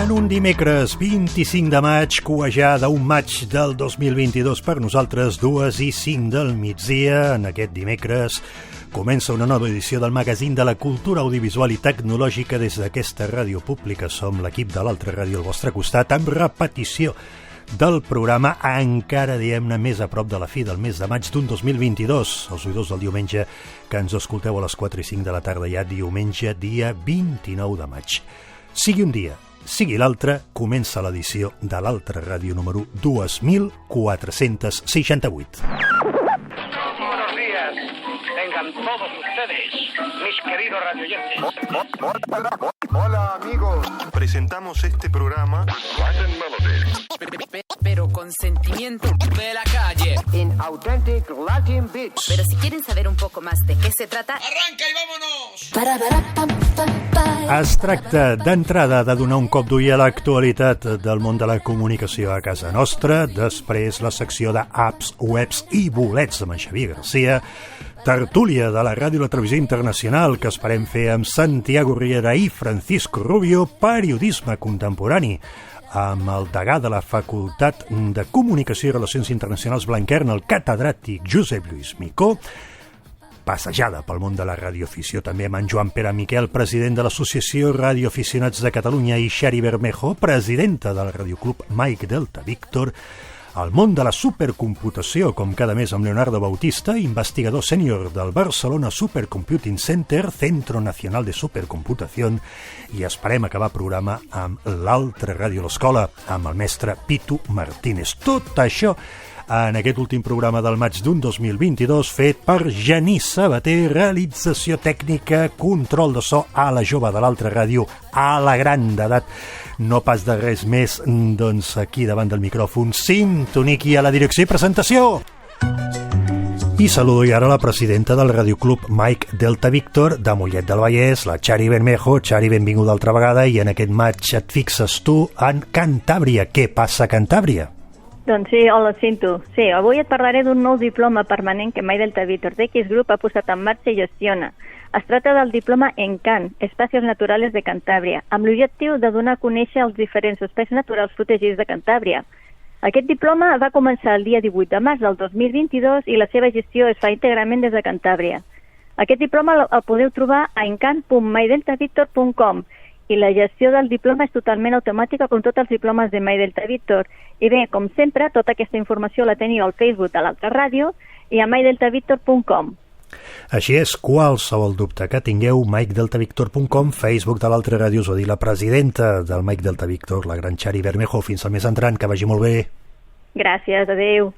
En un dimecres 25 de maig, cuejar d'un maig del 2022 per nosaltres, 2:05 del migdia. En aquest dimecres comença una nova edició del magazín de la cultura audiovisual i tecnològica des d'aquesta ràdio pública. Som l'equip de l'altra ràdio al vostre costat, amb repetició del programa, encara diem-ne més a prop de la fi del mes de maig d'un 2022. Els oïdors del diumenge que ens escolteu a les 4:05 de la tarda, ja diumenge, dia 29 de maig. Sigui un dia, sigui l'altre, comença l'edició de l'altra ràdio número 2468. Buenos días, tengan todos ustedes, mis queridos radioyentes. Hola amigos, presentamos este programa pero con sentimiento de la calle, in authentic Latin beats. pero si quieren saber un poco más de qué se trata, ¡Arranca y vámonos! Es tracta d'entrada de donar un cop d'ull a l'actualitat del món de la comunicació a casa nostra, després la secció d'apps, webs i bolets amb en Xavier Garcia, tertúlia de la ràdio i la televisió internacional que esperem fer amb Santiago Riera i Francisco Rubio, periodisme contemporani amb el degà de la Facultat de Comunicació i Relacions Internacionals Blanquerna, el catedràtic Josep Lluís Micó, passejada pel món de la radioafició també amb en Joan Pere Miquel, president de l'Associació Radioaficionats de Catalunya, i Xari Bermejo, presidenta del Radioclub Mike Delta Víctor, al món de la supercomputació, com cada mes amb Leonardo Bautista, investigador sènior del Barcelona Supercomputing Center, Centro Nacional de Supercomputación, i esperem acabar el programa amb l'altra ràdio a l'escola, amb el mestre Pitu Martínez. Tot això en aquest últim programa del maig d'un 2022, fet per Genís Sabater, realització tècnica, control de so a la jove de l'altra ràdio, a la gran d'edat. No pas de res més, doncs aquí davant del micròfon, sintoniqui a la direcció i presentació. I saludo i ara la presidenta del Radioclub Mike Delta Víctor de Mollet del Vallès, la Xari Bermejo. Xari, benvinguda altra vegada, i en aquest maig et fixes tu en Cantàbria. Què passa a Cantàbria? Doncs sí, hola, Cinto. Sí, avui et parlaré d'un nou diploma permanent que Mike Delta Víctor d'X Group ha posat en marxa i gestiona. Es tracta del diploma ENCAN, Espacios Naturales de Cantàbria, amb l'objectiu de donar a conèixer els diferents espais naturals protegits de Cantàbria. Aquest diploma va començar el dia 18 de març del 2022 i la seva gestió es fa íntegrament des de Cantàbria. Aquest diploma el podeu trobar a encan.mydeltavictor.com i la gestió del diploma és totalment automàtica com tots els diplomes de Mike Delta Víctor. I bé, com sempre, tota aquesta informació la teniu al Facebook de l'altra ràdio i a mydeltavictor.com. Així és, qualsevol dubte que tingueu, mydeltavictor.com, Facebook de l'altra ràdio, us ho dir la presidenta del Mike Delta Víctor, la gran Xari Bermejo. Fins al mes entrant, que vagi molt bé. Gràcies, adeu.